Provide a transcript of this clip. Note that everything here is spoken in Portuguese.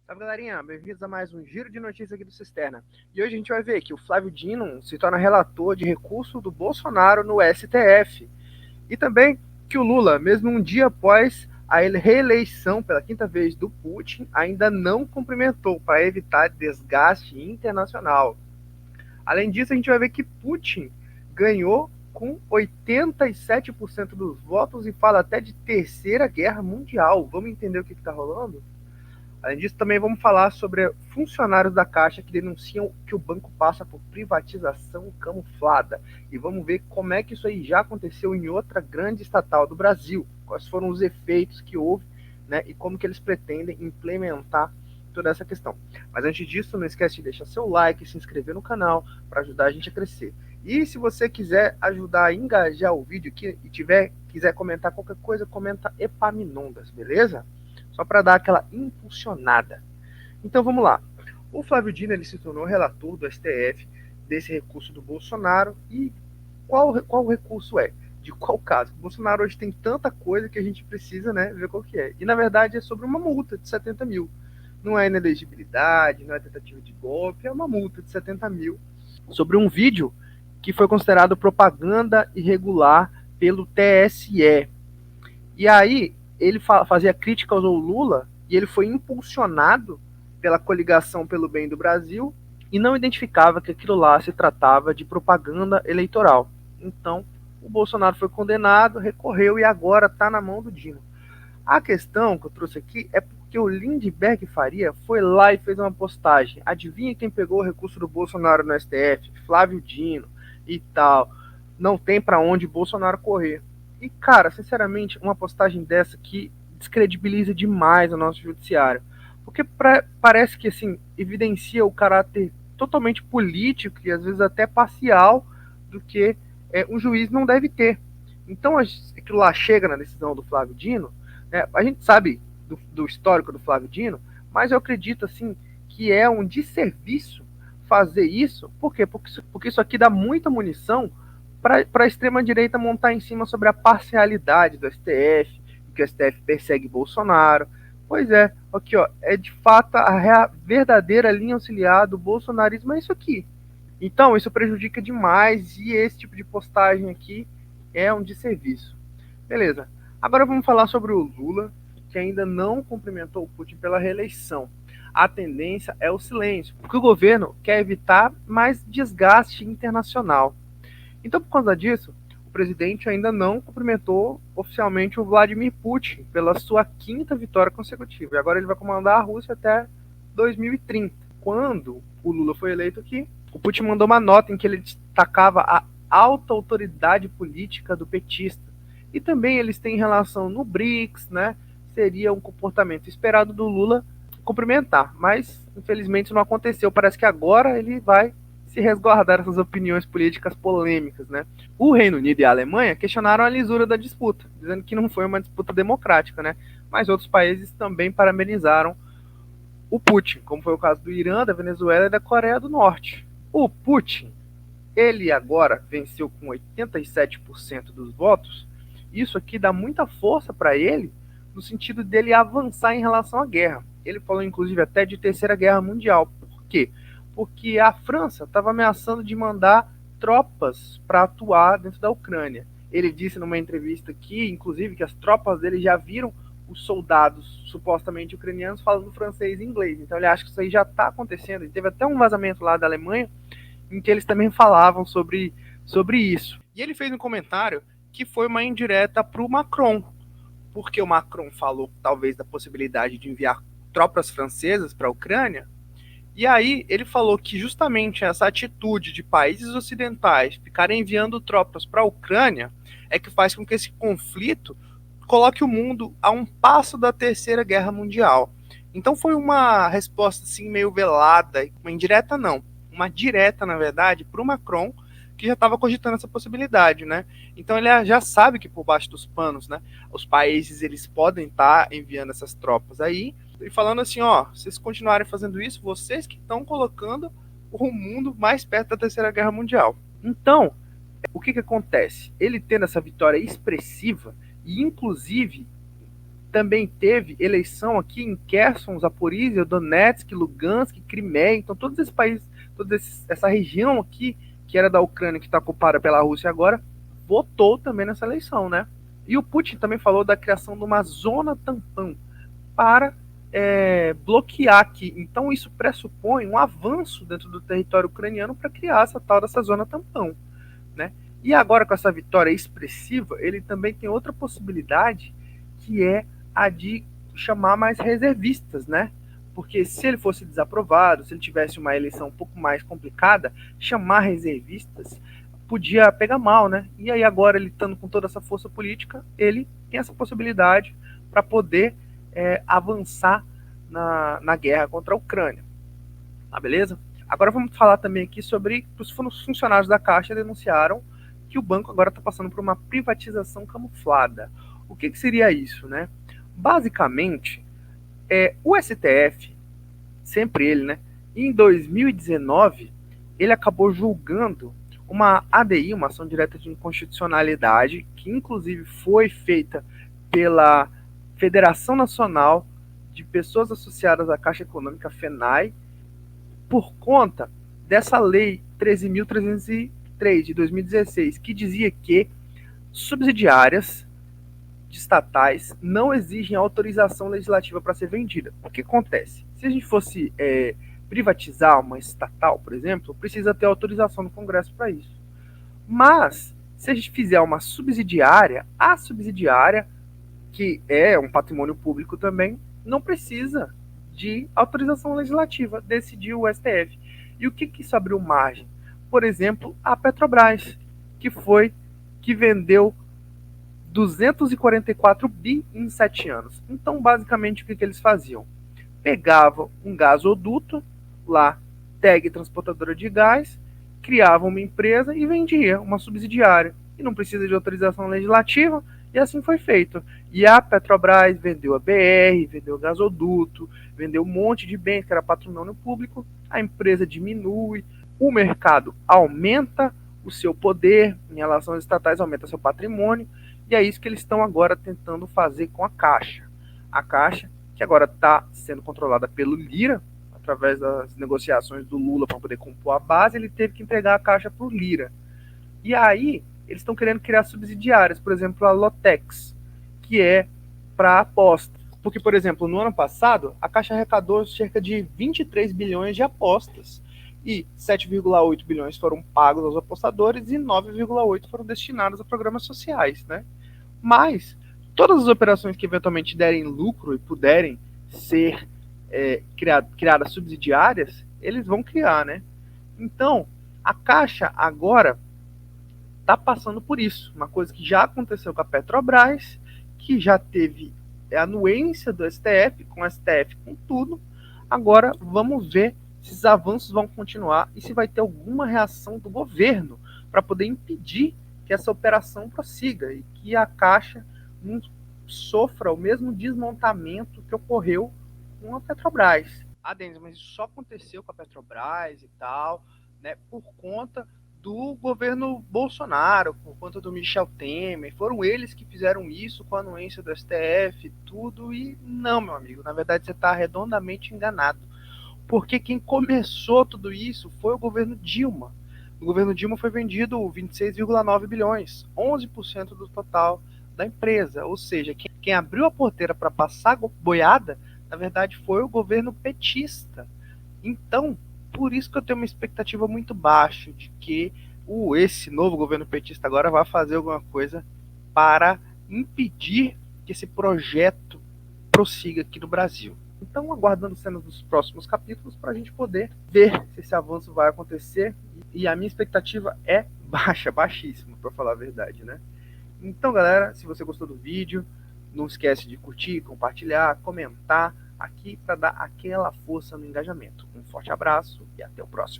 Salve, galerinha, bem-vindos a mais um giro de notícias aqui do Cisterna. E hoje a gente vai ver que o Flávio Dino se torna relator de recurso do Bolsonaro no STF. E também que o Lula, mesmo um dia após a reeleição pela quinta vez do Putin, ainda não cumprimentou para evitar desgaste internacional. Além disso, a gente vai ver que Putin ganhou com 87% dos votos e fala até de terceira guerra mundial. Vamos entender o que está rolando? Além disso, também vamos falar sobre funcionários da Caixa que denunciam que o banco passa por privatização camuflada. E vamos ver como é que isso aí já aconteceu em outra grande estatal do Brasil. Quais foram os efeitos que houve, né, e como que eles pretendem implementar toda essa questão. Mas antes disso, não esquece de deixar seu like e se inscrever no canal para ajudar a gente a crescer. E se você quiser ajudar a engajar o vídeo aqui e quiser comentar qualquer coisa, comenta Epaminondas, beleza? Só para dar aquela impulsionada. Então vamos lá. O Flávio Dino ele se tornou relator do STF desse recurso do Bolsonaro. E qual recurso é? De qual caso? O Bolsonaro hoje tem tanta coisa que a gente precisa, né, ver qual que é. E na verdade é sobre uma multa de 70 mil. Não é inelegibilidade, não é tentativa de golpe, é uma multa de 70 mil sobre um vídeo que foi considerado propaganda irregular pelo TSE. E aí ele fazia críticas ao Lula e ele foi impulsionado pela coligação pelo bem do Brasil e não identificava que aquilo lá se tratava de propaganda eleitoral. Então, o Bolsonaro foi condenado, recorreu e agora está na mão do Dino. A questão que eu trouxe aqui é porque o Lindbergh Faria foi lá e fez uma postagem. Adivinha quem pegou o recurso do Bolsonaro no STF? Flávio Dino e tal. Não tem para onde Bolsonaro correr. E, cara, sinceramente, uma postagem dessa que descredibiliza demais o nosso judiciário. Porque parece que, assim, evidencia o caráter totalmente político e às vezes até parcial do que um juiz não deve ter. Então, aquilo lá chega na decisão do Flávio Dino, né? A gente sabe do histórico do Flávio Dino, mas eu acredito, assim, que é um desserviço fazer isso. Por quê? Porque isso aqui dá muita munição para a extrema-direita montar em cima sobre a parcialidade do STF, que o STF persegue Bolsonaro. Pois é, aqui ó, é de fato a verdadeira linha auxiliar do bolsonarismo, é isso aqui. Então, isso prejudica demais e esse tipo de postagem aqui é um desserviço. Beleza, agora vamos falar sobre o Lula, que ainda não cumprimentou o Putin pela reeleição. A tendência é o silêncio, porque o governo quer evitar mais desgaste internacional. Então, por causa disso, o presidente ainda não cumprimentou oficialmente o Vladimir Putin pela sua quinta vitória consecutiva. E agora ele vai comandar a Rússia até 2030. Quando o Lula foi eleito aqui, o Putin mandou uma nota em que ele destacava a alta autoridade política do petista. E também eles têm relação no BRICS, né? Seria um comportamento esperado do Lula cumprimentar, mas infelizmente isso não aconteceu. Parece que agora ele vai se resguardar essas opiniões políticas polêmicas, né? O Reino Unido e a Alemanha questionaram a lisura da disputa, dizendo que não foi uma disputa democrática, né? Mas outros países também parabenizaram o Putin, como foi o caso do Irã, da Venezuela e da Coreia do Norte. O Putin, ele agora venceu com 87% dos votos. Isso aqui dá muita força para ele, no sentido dele avançar em relação à guerra. Ele falou, inclusive, até de terceira guerra mundial. Por quê? Porque a França estava ameaçando de mandar tropas para atuar dentro da Ucrânia. Ele disse numa entrevista aqui, inclusive, que as tropas dele já viram os soldados supostamente ucranianos falando francês e inglês. Então ele acha que isso aí já está acontecendo. E teve até um vazamento lá da Alemanha em que eles também falavam sobre isso. E ele fez um comentário que foi uma indireta para o Macron, porque o Macron falou talvez da possibilidade de enviar tropas francesas para a Ucrânia. E aí ele falou que justamente essa atitude de países ocidentais ficarem enviando tropas para a Ucrânia é que faz com que esse conflito coloque o mundo a um passo da Terceira Guerra Mundial. Então foi uma resposta assim meio velada, uma indireta não, uma direta na verdade para o Macron, que já estava cogitando essa possibilidade, né? Então ele já sabe que por baixo dos panos, né, os países eles podem estar enviando essas tropas aí e falando assim, ó, se vocês continuarem fazendo isso, vocês que estão colocando o mundo mais perto da Terceira Guerra Mundial. Então, o que acontece? Ele tendo essa vitória expressiva e inclusive Também teve eleição aqui em Kherson, Zaporizhia, Donetsk, Lugansk, Crimeia. Então todos esses países, essa região aqui, que era da Ucrânia, que está ocupada pela Rússia agora, votou também nessa eleição, né? E o Putin também falou da criação de uma zona tampão para bloquear aqui. Então isso pressupõe um avanço dentro do território ucraniano para criar essa tal dessa zona tampão, né? E agora, com essa vitória expressiva, ele também tem outra possibilidade, que é a de chamar mais reservistas, né? Porque se ele fosse desaprovado, se ele tivesse uma eleição um pouco mais complicada, chamar reservistas podia pegar mal, né? E aí agora, ele estando com toda essa força política, ele tem essa possibilidade para poder avançar na guerra contra a Ucrânia. Tá, beleza? Agora vamos falar também aqui sobre os funcionários da Caixa denunciaram que o banco agora está passando por uma privatização camuflada. O que seria isso, né? Basicamente, o STF, sempre ele, né? Em 2019, ele acabou julgando uma ADI, uma ação direta de inconstitucionalidade, que inclusive foi feita pela Federação Nacional de Pessoas Associadas à Caixa Econômica, FENAI, por conta dessa lei 13.303 de 2016, que dizia que subsidiárias de estatais não exigem autorização legislativa para ser vendida. O que acontece? Se a gente fosse privatizar uma estatal, por exemplo, precisa ter autorização do Congresso para isso. Mas, se a gente fizer uma subsidiária, a subsidiária, que é um patrimônio público também, não precisa de autorização legislativa, decidiu o STF. E o que isso abriu margem? Por exemplo, a Petrobras, que vendeu 244 bi em 7 anos. Então, basicamente, o que eles faziam? Pegavam um gasoduto, lá, TEG Transportadora de Gás, criavam uma empresa e vendia uma subsidiária. E não precisa de autorização legislativa, e assim foi feito. E a Petrobras vendeu a BR, vendeu o gasoduto, vendeu um monte de bens que era patrimônio público, a empresa diminui, o mercado aumenta o seu poder em relação às estatais, aumenta seu patrimônio, e é isso que eles estão agora tentando fazer com a Caixa. A Caixa, que agora está sendo controlada pelo Lira, através das negociações do Lula para poder compor a base, ele teve que entregar a Caixa para o Lira. E aí, eles estão querendo criar subsidiárias, por exemplo, a Lotex, que é para apostas. Porque, por exemplo, no ano passado, a Caixa arrecadou cerca de 23 bilhões de apostas. E 7,8 bilhões foram pagos aos apostadores e 9,8 foram destinados a programas sociais, né? Mas todas as operações que eventualmente derem lucro e puderem ser criadas subsidiárias, eles vão criar, né? Então, a Caixa agora está passando por isso. Uma coisa que já aconteceu com a Petrobras, que já teve a anuência do STF, com o STF com tudo. Agora vamos ver se esses avanços vão continuar e se vai ter alguma reação do governo para poder impedir que essa operação prossiga e que a Caixa não sofra o mesmo desmontamento que ocorreu com a Petrobras. Denis, mas isso só aconteceu com a Petrobras e tal, né, por conta do governo Bolsonaro, por conta do Michel Temer. Foram eles que fizeram isso com a anuência do STF e tudo. E não, meu amigo, na verdade você está redondamente enganado. Porque quem começou tudo isso foi o governo Dilma. No governo Dilma foi vendido 26,9 bilhões, 11% do total da empresa. Ou seja, quem abriu a porteira para passar boiada, na verdade, foi o governo petista. Então, por isso que eu tenho uma expectativa muito baixa de que esse novo governo petista agora vai fazer alguma coisa para impedir que esse projeto prossiga aqui no Brasil. Então, aguardando cenas dos próximos capítulos para a gente poder ver se esse avanço vai acontecer. E a minha expectativa é baixa, baixíssima, para falar a verdade, né? Então, galera, se você gostou do vídeo, não esquece de curtir, compartilhar, comentar aqui para dar aquela força no engajamento. Um forte abraço e até o próximo.